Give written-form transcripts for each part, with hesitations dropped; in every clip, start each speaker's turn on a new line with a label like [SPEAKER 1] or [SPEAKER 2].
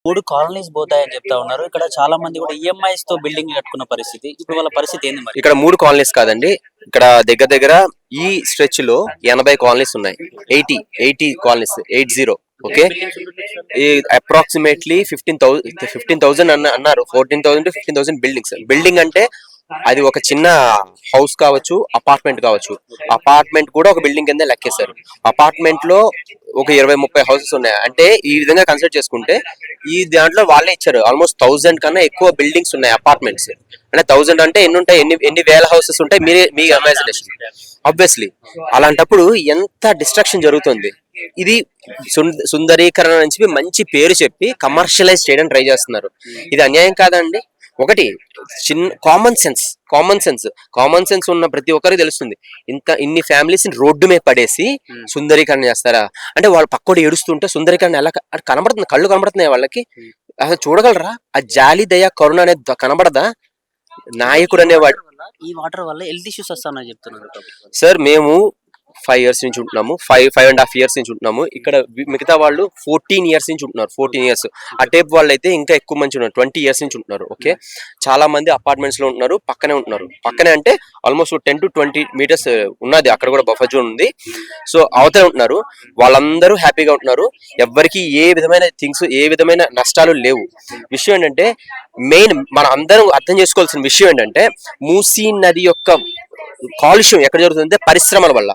[SPEAKER 1] 3 colonies పోతాయని చెప్తా ఉన్నారు. ఇక్కడ చాలా మంది కూడా ఈఎంఐస్ తో బిల్డింగ్ కట్టుకున్న పరిస్థితి. ఇప్పుడు వాళ్ళ పరిస్థితి ఏంది మరి?
[SPEAKER 2] ఇక్కడ 3 కాలనీస్ కాదండి. ఇక్కడ దగ్గర దగ్గర ఈ స్ట్రెచ్ లో 80 కాలనీస్ ఉన్నాయి. 80 కాలనీస్ 80. ఓకే, ఈ అప్రాక్సిమేట్లీ 15,000 అన్నారు. 14,000 to 15,000 బిల్డింగ్ అంటే అది ఒక చిన్న హౌస్ కావచ్చు, అపార్ట్మెంట్ కావచ్చు. అపార్ట్మెంట్ కూడా ఒక బిల్డింగ్ కింద లెక్కేశారు. అపార్ట్మెంట్ లో ఒక 20-30 హౌసెస్ ఉన్నాయి. అంటే ఈ విధంగా కన్సిడర్ చేసుకుంటే ఈ దాంట్లో వాళ్ళే ఇచ్చారు ఆల్మోస్ట్ 1000 కన్నా ఎక్కువ బిల్డింగ్స్ ఉన్నాయి అపార్ట్మెంట్స్. అంటే 1000 అంటే ఎన్ని ఉంటాయి, ఎన్ని వేల హౌసెస్ ఉంటాయి, మీ ఇమాజినేషన్. ఆబ్వియస్లీ అలాంటప్పుడు ఎంత డిస్ట్రక్షన్ జరుగుతుంది. ఇది సుందరీకరణ నుంచి మంచి పేరు చెప్పి కమర్షియలైజ్ చేయడం ట్రై చేస్తున్నారు. ఇది అన్యాయం కాదండి? ఒకటి చిన్న కామన్ సెన్స్ ఉన్న ప్రతి ఒక్కరికి తెలుస్తుంది. ఇన్ని ఫ్యామిలీస్ రోడ్డు మీద పడేసి సుందరీకరణ చేస్తారా అంటే, వాళ్ళు పక్కోడు ఏడుస్తుంటే సుందరీకరణ ఎలా కనబడుతుంది? కళ్ళు కనబడుతున్నాయి వాళ్ళకి? అసలు చూడగలరా? ఆ జాలి దయ కరుణ అనేది కనబడదా? నాయకుడు అనేవాడు.
[SPEAKER 1] ఈ వాటర్ వల్ల హెల్త్ ఇష్యూస్ వస్తాయని చెప్తున్నారు
[SPEAKER 2] సార్. మేము 5 years నుంచి ఉంటున్నాము, 5.5 years నుంచి ఉంటున్నాము ఇక్కడ. మిగతా వాళ్ళు 14 years నుంచి ఉంటున్నారు. 14 years. ఆ టైప్ వాళ్ళు అయితే ఇంకా ఎక్కువ మంది ఉన్నారు, 20 years నుంచి ఉంటున్నారు. ఓకే, చాలా మంది అపార్ట్మెంట్స్ లో ఉంటున్నారు, పక్కనే ఉంటున్నారు. పక్కనే అంటే ఆల్మోస్ట్ 10 to 20 meters ఉన్నది, అక్కడ కూడా బఫర్ జోన్ ఉంది. సో అవతల ఉంటున్నారు, వాళ్ళందరూ హ్యాపీగా ఉంటున్నారు. ఎవరికి ఏ విధమైన నష్టాలు లేవు. విషయం ఏంటంటే, మెయిన్ మన అందరం అర్థం చేసుకోవాల్సిన విషయం ఏంటంటే, మూసీ నది యొక్క కాలుష్యం ఎక్కడ జరుగుతుందంటే పరిశ్రమల వల్ల.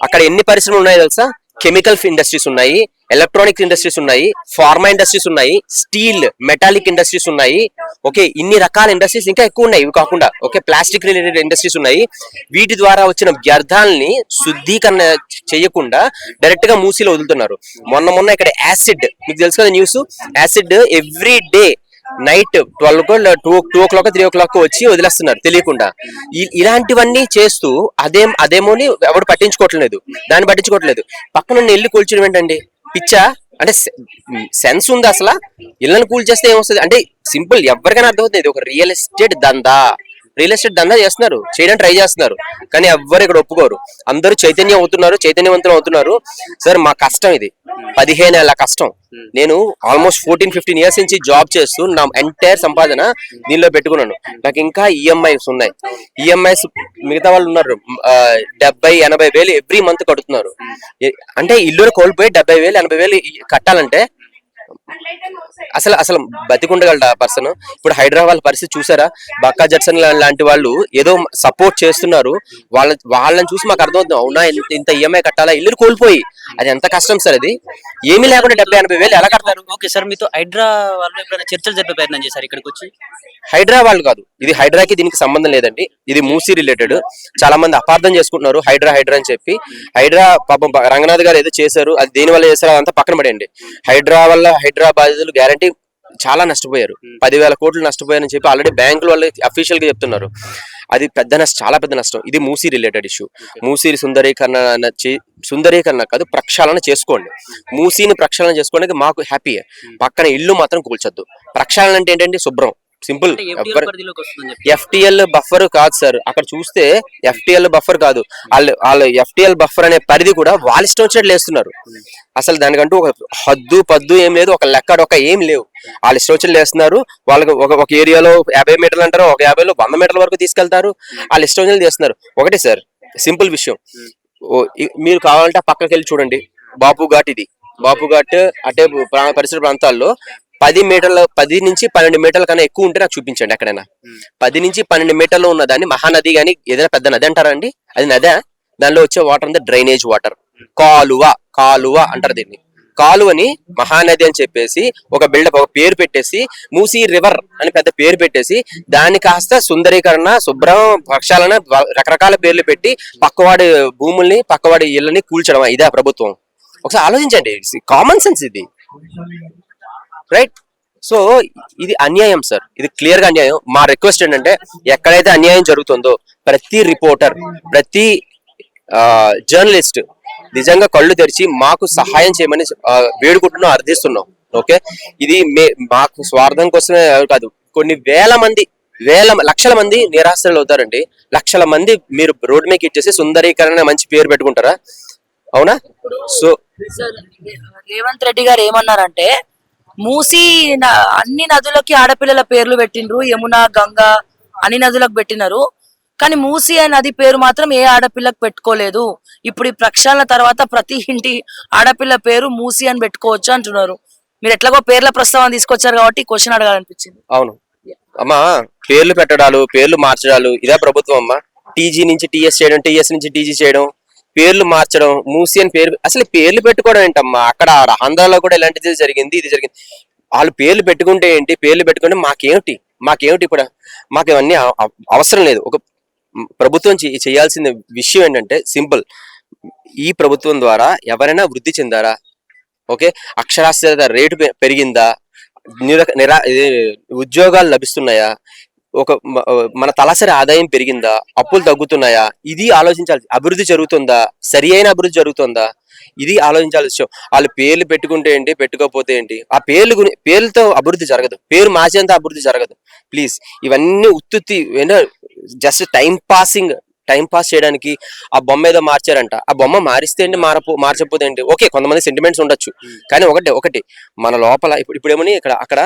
[SPEAKER 2] అక్కడ ఎన్ని పరిశ్రమలు ఉన్నాయో తెలుసా? కెమికల్ ఇండస్ట్రీస్ ఉన్నాయి, ఎలక్ట్రానిక్ ఇండస్ట్రీస్ ఉన్నాయి, ఫార్మా ఇండస్ట్రీస్ ఉన్నాయి, స్టీల్ మెటాలిక్ ఇండస్ట్రీస్ ఉన్నాయి. ఓకే, ఇన్ని రకాల ఇండస్ట్రీస్ ఇంకా ఎక్కువ ఉన్నాయి. ఇవి కాకుండా ఓకే, ప్లాస్టిక్ రిలేటెడ్ ఇండస్ట్రీస్ ఉన్నాయి. వీటి ద్వారా వచ్చిన వ్యర్థాలని శుద్ధీకరణ చేయకుండా డైరెక్ట్ గా మూసీలో వదులుతున్నారు. మొన్న ఇక్కడ యాసిడ్, మీకు తెలుసు కదా news, acid every day night 12 2 o'clock 3 o'clock వచ్చి వదిలేస్తున్నారు తెలియకుండా. ఇలాంటివన్నీ చేస్తూ అదేమోని ఎవరు పట్టించుకోవట్లేదు, దాన్ని పట్టించుకోవట్లేదు. పక్కన ఇల్లు కూల్చడం ఏంటండి? పిచ్చా? అంటే సెన్స్ ఉంది అసలు? ఇళ్ళని కూల్ చేస్తే ఏమొస్తుంది అంటే? సింపుల్, ఎవరికైనా అర్థమవుతుంది. ఇది ఒక రియల్ ఎస్టేట్ దందా చేస్తున్నారు, చేయడానికి ట్రై చేస్తున్నారు. కానీ ఎవ్వరు ఇక్కడ ఒప్పుకోరు. అందరూ చైతన్యవంతులు అవుతున్నారు. సార్ మా కష్టం ఇది, 15 ఏళ్ల కష్టం. నేను ఆల్మోస్ట్ 14-15 years నుంచి జాబ్ చేస్తూ నా ఎంటైర్ సంపాదన దీనిలో పెట్టుకున్నాను. నాకు ఇంకా ఈఎంఐస్ ఉన్నాయి. ఈఎంఐస్ మిగతా వాళ్ళు ఉన్నారు 70-80 వేలు ఎవ్రీ మంత్ కడుతున్నారు. అంటే ఇల్లు కోల్పోయి 70,000-80 వేలు కట్టాలంటే అసలు బతికుండగలడా పర్సన్? ఇప్పుడు హైదరాబాద్ పరిస్థితి చూసారా? బక్కా జడ్సన్ లాంటి వాళ్ళు ఏదో సపోర్ట్ చేస్తున్నారు. వాళ్ళని చూసి మాకు అర్థమవుతుంది, అవునా ఇంత ఈఎంఐ కట్టాలా ఇల్లు కోల్పోయి? అది ఎంత కష్టం సార్. అది ఏమీ లేకుండా 70-80 వేలు ఎలా కడతారు?
[SPEAKER 1] ఓకే సార్, మీతో హైడ్రా వాళ్ళు ఎప్పుడైనా చర్చలు జరిపే ప్రయత్నం చేశారు ఇక్కడికి వచ్చి?
[SPEAKER 2] హైదరాబాద్ కాదు ఇది, హైడ్రాకి దీనికి సంబంధం లేదండి. ఇది మూసీ రిలేటెడ్. చాలా మంది అపార్థం చేసుకుంటున్నారు హైడ్రా అని చెప్పి. హైడ్రా పాపం రంగనాథ్ గారు ఏదో చేశారు, అది దేని వల్ల చేశారు అదంతా పక్కన పడండి. హైడ్రా వల్ల హైడ్రా బాధితులు గ్యారంటీ చాలా నష్టపోయారు, 10,000 కోట్లు నష్టపోయారని చెప్పి ఆల్రెడీ బ్యాంకుల వాళ్ళు అఫీషియల్ గా చెప్తున్నారు. అది చాలా పెద్ద నష్టం. ఇది మూసీ రిలేటెడ్ ఇష్యూ. మూసీ సుందరీకరణ కాదు, ప్రక్షాళన చేసుకోండి. మూసీని ప్రక్షాళన చేసుకోవడానికి మాకు హ్యాపీ. పక్కన ఇల్లు మాత్రం కూల్చొద్దు. ప్రక్షాళన అంటే ఏంటంటే శుభ్రం, సింపుల్. ఎఫ్టిఎల్ బఫర్ కాదు సార్. అక్కడ చూస్తే ఎఫ్టిఎల్ బఫర్ కాదు, వాళ్ళు ఎఫ్టిఎల్ బఫర్ అనే పరిధి కూడా వాళ్ళ ఇష్టం వచ్చినట్లు వేస్తున్నారు. అసలు దానికంటూ ఒక పద్దు ఏం లేదు, ఒక లెక్క ఏం లేవు. వాళ్ళ ఇష్టం వచ్చినట్లు వేస్తున్నారు. వాళ్ళకి ఒక ఏరియాలో 50 మీటర్లు అంటారు, ఒక 50లో 100 మీటర్ల వరకు తీసుకెళ్తారు. వాళ్ళ ఇష్టం వచ్చినట్లు చేస్తున్నారు. ఒకటే సార్ సింపుల్ విషయం, మీరు కావాలంటే పక్కకి వెళ్ళి చూడండి. బాపు ఘాట్ అంటే పరిసర ప్రాంతాల్లో 10 నుంచి 12 మీటర్ల కన్నా ఎక్కువ ఉంటే నాకు చూపించండి ఎక్కడైనా. 10 నుంచి 12 మీటర్లు ఉన్న దాన్ని మహానది కానీ ఏదైనా పెద్ద నది అంటారా అండి? అది నదే? దానిలో వచ్చే వాటర్ అంతా డ్రైనేజ్ వాటర్, కాలువ అంటారు దీన్ని. కాలువని మహానది అని చెప్పేసి ఒక పేరు పెట్టేసి, మూసీ రివర్ అని పెద్ద పేరు పెట్టేసి, దాన్ని కాస్త సుందరీకరణ, శుభ్రం, ప్రక్షాళన రకరకాల పేర్లు పెట్టి పక్కవాడి భూముల్ని, పక్కవాడి ఇళ్ళని కూల్చడం ఇదే ప్రభుత్వం? ఒకసారి ఆలోచించండి. కామన్ సెన్స్ ఇది, రైట్? సో ఇది అన్యాయం సార్, ఇది క్లియర్ గా అన్యాయం. మా రిక్వెస్ట్ ఏంటంటే, ఎక్కడైతే అన్యాయం జరుగుతుందో ప్రతి రిపోర్టర్, ప్రతి జర్నలిస్ట్ నిజంగా కళ్ళు తెరిచి మాకు సహాయం చేయమని వేడుకుంటున్నాం, అర్థిస్తున్నాం. ఓకే, ఇది మాకు స్వార్థం కోసమే కాదు. కొన్ని లక్షల మంది నిరాశ్రయులు అవుతారండి. లక్షల మంది మీరు రోడ్ మీద ఇచ్చేసి సుందరీకరణ మంచి పేరు పెట్టుకుంటారా? అవునా? సో
[SPEAKER 3] రేవంత్ రెడ్డి గారు ఏమన్నారంటే, మూసి అన్ని నదులకి ఆడపిల్లల పేర్లు పెట్టిండ్రు, యమున, గంగా అన్ని నదులకు పెట్టినారు. కానీ మూసి నది పేరు మాత్రం ఏ ఆడపిల్లకు పెట్టుకోలేదు. ఇప్పుడు ఈ ప్రక్షాళన తర్వాత ప్రతి ఇంటి ఆడపిల్ల పేరు మూసి అని పెట్టుకోవచ్చు అంటున్నారు. మీరు ఎట్లాగో పేర్ల ప్రస్తావన తీసుకొచ్చారు కాబట్టి క్వశ్చన్ అడగాలనిపించింది.
[SPEAKER 2] అవును అమ్మా, పేర్లు పెట్టడాలు, పేర్లు మార్చడాలు ఇదే ప్రభుత్వం అమ్మా. టీజీ నుంచి టీఎస్ చేయడం, టీఎస్ నుంచి టీజీ చేయడం, పేర్లు మార్చడం, మూసి అని పేరు. అసలు పేర్లు పెట్టుకోవడం ఏంటమ్మా? అక్కడ ఆంధ్రాలో కూడా ఇలాంటిది జరిగింది, ఇది జరిగింది. వాళ్ళు పేర్లు పెట్టుకుంటే ఏంటి, పేర్లు పెట్టుకుంటే మాకేమిటి ఇప్పుడు? మాకు ఇవన్నీ అవసరం లేదు. ఒక ప్రభుత్వం చేయాల్సిన విషయం ఏంటంటే సింపుల్. ఈ ప్రభుత్వం ద్వారా ఎవరైనా వృద్ధి చెందారా? ఓకే, అక్షరాస్యత రేటు పెరిగిందా? ఉద్యోగాలు లభిస్తున్నాయా? మన తలసరి ఆదాయం పెరిగిందా? అప్పులు తగ్గుతున్నాయా? ఇది ఆలోచించాలి. అభివృద్ధి జరుగుతుందా? సరి అయిన అభివృద్ధి జరుగుతుందా? ఇది ఆలోచించాల్సిన విషయం. వాళ్ళు పేర్లు పెట్టుకుంటే ఏంటి, పెట్టుకోకపోతే ఏంటి? ఆ పేర్లతో అభివృద్ధి జరగదు, పేరు మార్చేంత అభివృద్ధి జరగదు. ప్లీజ్, ఇవన్నీ ఉత్తుత్తి జస్ట్ టైం పాస్ చేయడానికి ఆ బొమ్మ ఏదో మార్చారంట. ఆ బొమ్మ మారిస్తే ఏంటి, మార్చకపోతే ఏంటి? ఓకే, కొంతమంది సెంటిమెంట్స్ ఉండొచ్చు, కానీ ఒకటి మన లోపల ఇప్పుడు ఏమని అక్కడ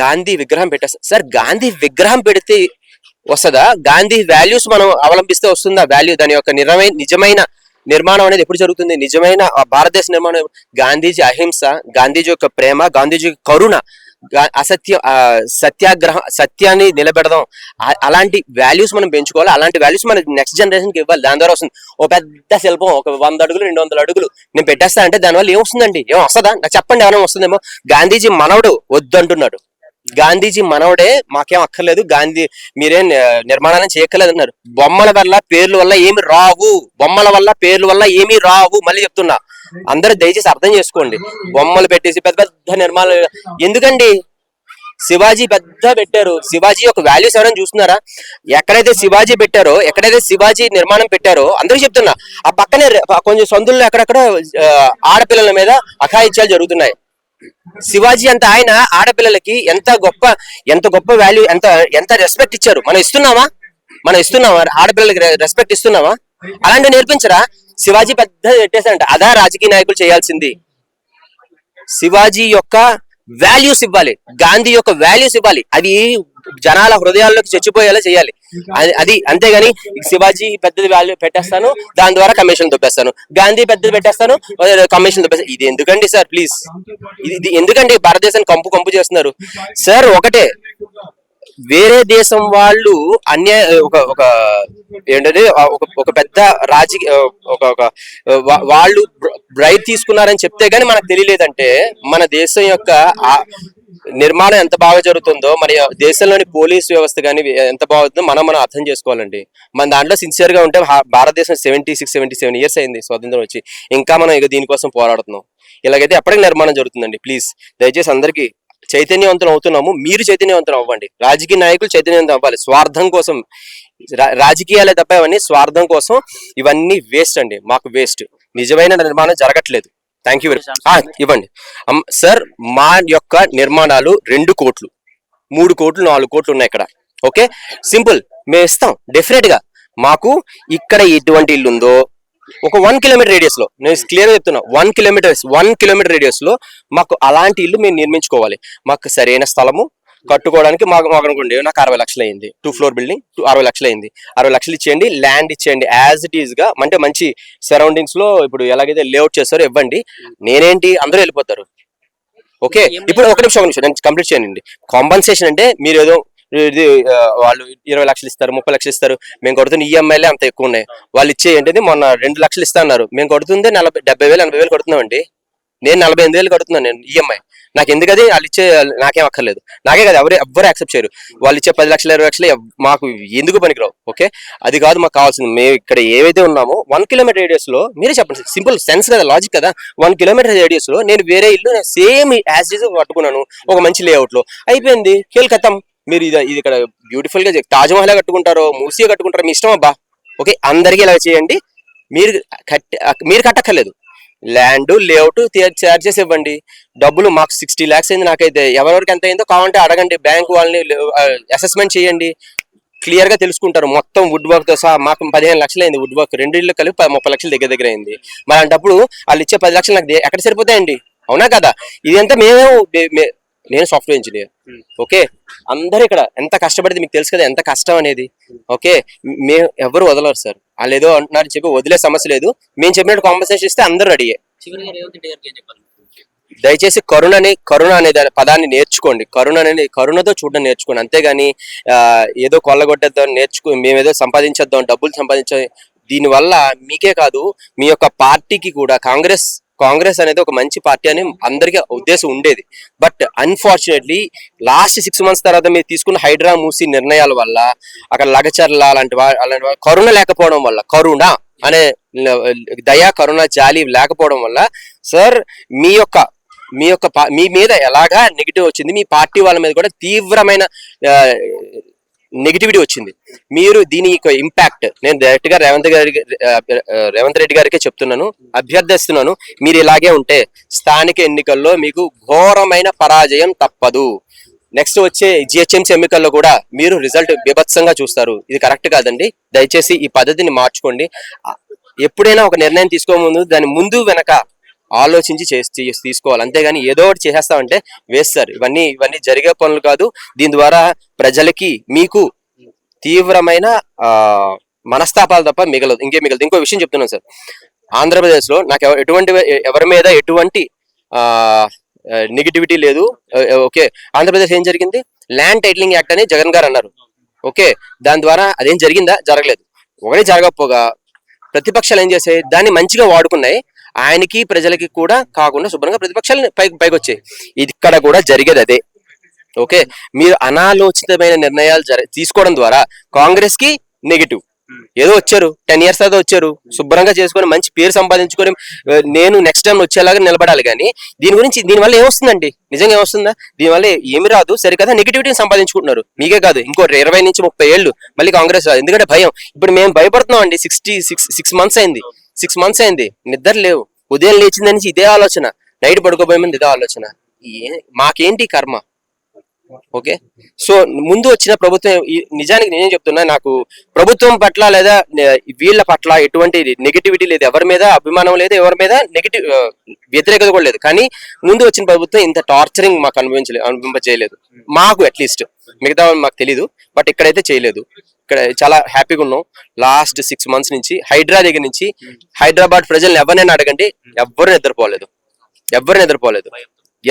[SPEAKER 2] గాంధీ విగ్రహం పెట్టేస్తారు. సార్, గాంధీ విగ్రహం పెడితే వస్తుందా? గాంధీ వాల్యూస్ మనం అవలంబిస్తే వస్తుందా వాల్యూ? దాని యొక్క నిజమైన నిర్మాణం అనేది ఎప్పుడు జరుగుతుంది? నిజమైన భారతదేశ నిర్మాణం గాంధీజీ అహింస, గాంధీజీ యొక్క ప్రేమ, గాంధీజీ కరుణ, సత్యాన్ని నిలబెడదాం. అలాంటి వాల్యూస్ మనం పెంచుకోవాలి. అలాంటి వాల్యూస్ మన నెక్స్ట్ జనరేషన్ కి ఇవ్వాలి. దాని ద్వారా వస్తుంది. ఓ పెద్ద శిల్పం, ఒక 100 అడుగులు 200 అడుగులు నేను పెట్టేస్తా అంటే దానివల్ల ఏమొస్తుందండి? ఏం వస్తుందా? నాకు చెప్పండి, ఏమైనా వస్తుందేమో. గాంధీజీ మనవడు వద్దు అంటున్నాడు. గాంధీజీ మనవడే, మాకేం అక్కర్లేదు, గాంధీ మీరేం నిర్మాణాలను చేయక్కర్లేదు అన్నారు. బొమ్మల వల్ల పేర్ల వల్ల ఏమి రావు. మళ్ళీ చెప్తున్నా, అందరూ దయచేసి అర్థం చేసుకోండి. బొమ్మలు పెట్టేసి పెద్ద పెద్ద నిర్మాణాలు ఎందుకండి? శివాజీ పెద్ద పెట్టారు. శివాజీ యొక్క వాల్యూస్ ఎవరైనా చూస్తున్నారా? ఎక్కడైతే శివాజీ పెట్టారో, ఎక్కడైతే శివాజీ నిర్మాణం పెట్టారో అందరికీ చెప్తున్నా, ఆ పక్కనే కొంచెం సందుల్లో అక్కడక్కడ ఆడపిల్లల మీద అఘాయిత్యాలు జరుగుతున్నాయి. శివాజీ అంత ఆయన ఆడపిల్లలకి ఎంత గొప్ప వాల్యూ, ఎంత రెస్పెక్ట్ ఇచ్చారు. మనం ఇస్తున్నామా? ఆడపిల్లలకి రెస్పెక్ట్ ఇస్తున్నామా? అలాంటివి నేర్పించరా? శివాజీ పెద్ద పెట్టేసారంట. అదా రాజకీయ నాయకులు చేయాల్సింది? శివాజీ యొక్క వాల్యూస్ ఇవ్వాలి, గాంధీ యొక్క వాల్యూస్ ఇవ్వాలి. అది జనాల హృదయాల్లోకి చచ్చిపోయేలా చేయాలి. అది అంతేగాని శివాజీ పెద్దది వాల్యూ పెట్టేస్తాను, దాని ద్వారా కమిషన్ దొబ్బేస్తాను, గాంధీ పెద్దది పెట్టేస్తాను, కమిషన్ దొబ్బేస్తాను. ఇది ఎందుకండి సార్? ప్లీజ్, ఇది ఎందుకండి భారతదేశాన్ని కంపు చేస్తున్నారు సార్? ఒకటే, వేరే దేశం వాళ్ళు ఏంటంటే ఒక పెద్ద రాజకీయ వాళ్ళు బ్రైట్ తీసుకున్నారని చెప్తే గానీ మనకు తెలియలేదంటే మన దేశం యొక్క నిర్మాణం ఎంత బాగా జరుగుతుందో, మన దేశంలోని పోలీస్ వ్యవస్థ కానీ ఎంత బాగుందో మనం అర్థం చేసుకోవాలండి. మన దాంట్లో సిన్సియర్ గా ఉంటే భారతదేశం 76-77 ఇయర్స్ అయింది స్వాతంత్రం వచ్చి, ఇంకా మనం దీనికోసం పోరాడుతున్నాం. ఇలాగైతే ఎప్పటికీ నిర్మాణం జరుగుతుందండి. ప్లీజ్, దయచేసి అందరికీ చైతన్యవంతం అవుతున్నాము, మీరు చైతన్యవంతం అవ్వండి. రాజకీయ నాయకులు చైతన్యవంతం అవ్వాలి. స్వార్థం కోసం రాజకీయాలే తప్ప ఇవన్నీ స్వార్థం కోసం, ఇవన్నీ వేస్ట్ అండి. మాకు వేస్ట్. నిజమైన నిర్మాణం జరగట్లేదు. Thank you very much. ఇవ్వండి సార్. మా యొక్క నిర్మాణాలు 2 కోట్లు, 3 కోట్లు, 4 కోట్లు ఉన్నాయి ఇక్కడ. ఓకే, సింపుల్, మేము ఇస్తాం డెఫినెట్ గా. మాకు ఇక్కడ ఎటువంటి ఇల్లు ఉందో ఒక 1 కిలోమీటర్ రేడియస్ లో, నేను క్లియర్ గా చెప్తున్నా, 1 కిలోమీటర్ రేడియస్ లో మాకు అలాంటి ఇల్లు మేము నిర్మించుకోవాలి. మాకు సరైన స్థలము కట్టుకోవడానికి మాకు అనుకోండి, నాకు 60 లక్షలు అయింది. 2 ఫ్లోర్ బిల్డింగ్ 60 లక్షలు అయింది. 60 లక్షలు ఇచ్చేయండి, ల్యాండ్ ఇచ్చేయండి యాజ్ ఇట్ ఈస్ గా. అంటే మంచి సరౌండింగ్స్ లో ఇప్పుడు ఎలాగైతే లేఅవుట్ చేస్తారో ఇవ్వండి. నేనేంటి, అందరూ వెళ్ళిపోతారు. ఓకే, ఇప్పుడు ఒక నిమిషం నేను కంప్లీట్ చేయండి. కాంపన్సేషన్ అంటే మీరు ఏదో ఇది వాళ్ళు 20 లక్షలు ఇస్తారు, 30 లక్షలు ఇస్తారు, మేము కొడుతున్న ఈఎంఐలే అంత ఎక్కువ ఉన్నాయి. వాళ్ళు ఇచ్చే ఏంటిది, మొన్న 2 లక్షలు ఇస్తా అన్నారు, మేము కొడుతుంది 70,000 80,000 కొడుతున్నామండి. నేను 48,000 కడుతున్నాను నేను ఈఎంఐ. నాకు ఎందుకది? వాళ్ళు ఇచ్చే నాకేం అక్కర్లేదు, నాకే కదా, ఎవ్వరు యాక్సెప్ట్ చేయరు. వాళ్ళు ఇచ్చే 10 లక్షలు 20 లక్షలు మాకు ఎందుకు పనికిరావు. ఓకే, అది కాదు మాకు కావాల్సింది. మేము ఇక్కడ ఏవైతే ఉన్నామో 1 కిలోమీటర్ రేడియస్ లో, మీరే చెప్పండి, సింపుల్ సెన్స్ కదా, లాజిక్ కదా. 1 కిలోమీటర్ రేడియస్ లో నేను వేరే ఇల్లు సేమ్ యాజ్ ఇట్ ఈజ్ కట్టుకున్నాను, ఒక మంచి లేఅవుట్ లో. అయిపోయింది, కేల్కతం. మీరు ఇది ఇక్కడ బ్యూటిఫుల్ గా తాజ్మహల్ కట్టుకుంటారో, మూసీ కట్టుకుంటారో, మీ ఇష్టం అబ్బా. ఓకే, అందరికీ ఇలా చేయండి. మీరు కట్టక్కర్లేదు. ల్యాండ్ లేఅవుట్ తయారు చేసి ఇవ్వండి. డబ్బులు మాకు 60 lakhs అయింది నాకైతే. ఎవరెవరికి ఎంత అయిందో కావాలంటే అడగండి, బ్యాంకు వాళ్ళని అసెస్మెంట్ చేయండి, క్లియర్ గా తెలుసుకుంటారు. మొత్తం వుడ్ వర్క్ తో సహా మాకు 15 లక్షలు అయింది. వుడ్ వర్క్ 2 ఇళ్ళు కలిపి 30 లక్షలు దగ్గర అయింది. మరి అలాంటప్పుడు వాళ్ళు ఇచ్చే 10 లక్షలు నాకు ఎక్కడ సరిపోతాయండి? అవునా కదా? ఇదంతా నేను సాఫ్ట్వేర్ ఇంజనీర్. ఓకే, అందరూ ఇక్కడ ఎంత కష్టపడితే మీకు తెలుసు కదా ఎంత కష్టం అనేది. ఓకే, మేము ఎవరు వదలరు సార్. వాళ్ళు ఏదో అంటున్నారు చెప్పి వదిలే సమస్య లేదు. మేము చెప్పినట్టు కాంపన్సేషన్ ఇస్తే అందరూ రెడీయే.
[SPEAKER 1] చివరిగా రేవంత్ రెడ్డి గారికి ఏం చెప్పాలి?
[SPEAKER 2] దయచేసి కరుణ అనే పదాన్ని నేర్చుకోండి. కరుణతో చూడడం నేర్చుకోండి. అంతేగాని ఏదో కొల్లగొట్టేద్దాం మేమేదో సంపాదించేద్దాం, డబ్బులు సంపాదించాం. దీనివల్ల మీకే కాదు మీ యొక్క పార్టీకి కూడా కాంగ్రెస్ అనేది ఒక మంచి పార్టీ అని అందరికీ ఉద్దేశం ఉండేది. బట్ అన్ఫార్చునేట్లీ లాస్ట్ 6 months తర్వాత మీరు తీసుకున్న హైడ్రా మూసి నిర్ణయాల వల్ల అక్కడ లగచర్ల అలాంటి కరుణ లేకపోవడం వల్ల, కరుణ అనే దయా కరుణ జాలి లేకపోవడం వల్ల సార్ మీ మీద ఎలాగా నెగిటివ్ వచ్చింది, మీ పార్టీ వాళ్ళ మీద కూడా తీవ్రమైన నెగిటివిటీ వచ్చింది. మీరు దీని ఇంపాక్ట్ నేను డైరెక్ట్ గా రేవంత్ రెడ్డి గారికే చెప్తున్నాను, అభ్యర్థిస్తున్నాను. మీరు ఇలాగే ఉంటే స్థానిక ఎన్నికల్లో మీకు ఘోరమైన పరాజయం తప్పదు. నెక్స్ట్ వచ్చే జిహెచ్ఎంసీ ఎన్నికల్లో కూడా మీరు రిజల్ట్ బీభత్సంగా చూస్తారు. ఇది కరెక్ట్ కాదండి. దయచేసి ఈ పద్ధతిని మార్చుకోండి. ఎప్పుడైనా ఒక నిర్ణయం తీసుకోముందు దాని ముందు వెనక ఆలోచించి తీసుకోవాలి. అంతేగాని ఏదో ఒకటి చేసేస్తామంటే వేస్తారు. ఇవన్నీ జరిగే పనులు కాదు. దీని ద్వారా ప్రజలకి మీకు తీవ్రమైన మనస్తాపాలు తప్ప మిగలదు, ఇంకేం మిగలదు. ఇంకో విషయం చెప్తున్నాను సార్, ఆంధ్రప్రదేశ్ లో నాకు ఎవరి మీద ఎటువంటి నెగిటివిటీ లేదు. ఓకే, ఆంధ్రప్రదేశ్ ఏం జరిగింది, ల్యాండ్ టైటిలింగ్ యాక్ట్ అని జగన్ గారు అన్నారు. ఓకే, దాని ద్వారా అదేం జరిగిందా? జరగలేదు. ఒకటి జరగకపోగా ప్రతిపక్షాలు ఏం చేసాయి, దాన్ని మంచిగా వాడుకున్నాయి. ఆయనకి ప్రజలకి కూడా కాకుండా శుభ్రంగా ప్రతిపక్షాలు పైకి వచ్చాయి. ఇక్కడ కూడా జరిగేది అదే. ఓకే, మీరు అనాలోచితమైన నిర్ణయాలు తీసుకోవడం ద్వారా కాంగ్రెస్ కి నెగిటివ్. ఏదో వచ్చారు 10 years తర్వాత వచ్చారు, శుభ్రంగా చేసుకొని మంచి పేరు సంపాదించుకొని నేను నెక్స్ట్ టైం వచ్చేలాగా నిలబడాలి. కానీ దీనివల్ల ఏమొస్తుందండి, నిజంగా ఏమొస్తుందా? దీనివల్ల ఏమి రాదు. సరికదా నెగిటివిటీని సంపాదించుకుంటున్నారు. మీకే కాదు, ఇంకో 20 నుంచి 30 ఏళ్ళు మళ్ళీ కాంగ్రెస్ రాదు. ఎందుకంటే భయం. ఇప్పుడు మేము భయపడుతున్నాం అండి. 6 months అయింది, 6 months అయింది, నిద్ర లేవు. ఉదయం లేచింది నుంచి ఇదే ఆలోచన, నైట్ పడుకోబోయే ముందు ఇదే ఆలోచన. మాకేంటి కర్మ? ఓకే, సో ముందు వచ్చిన ప్రభుత్వం నిజానికి నేనేం చెప్తున్నా, నాకు ప్రభుత్వం పట్ల లేదా వీళ్ళ పట్ల ఎటువంటి నెగిటివిటీ లేదు, ఎవరి మీద అభిమానం లేదు, ఎవరి మీద వ్యతిరేకత కూడా లేదు. కానీ ముందు వచ్చిన ప్రభుత్వం ఇంత టార్చరింగ్ మాకు అనుభవింపజేయలేదు. మాకు అట్లీస్ట్, మిగతా మాకు తెలీదు, బట్ ఇక్కడైతే చేయలేదు. ఇక్కడ చాలా హ్యాపీగా ఉన్నాం. లాస్ట్ 6 months నుంచి హైడ్రా దగ్గర నుంచి హైదరాబాద్ ప్రజల్ని ఎవరినైనా అడగండి, ఎవ్వరు నిద్రపోలేదు.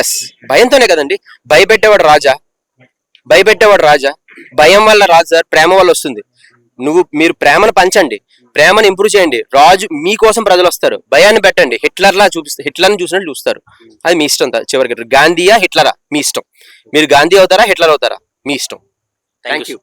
[SPEAKER 2] ఎస్, భయంతోనే కదండి. భయపెట్టేవాడు రాజా. భయం వల్ల రాజు సార్, ప్రేమ వల్ల వస్తుంది. మీరు ప్రేమను పంచండి, ప్రేమను ఇంప్రూవ్ చేయండి, రాజు మీకోసం ప్రజలు వస్తారు. భయాన్ని పెట్టండి, హిట్లర్ని చూసినట్టు చూస్తారు. అది మీ ఇష్టం. చివరికి గాంధీయా హిట్లరా మీ ఇష్టం. మీరు గాంధీ అవుతారా, హిట్లర్ అవుతారా మీ ఇష్టం. Thank you.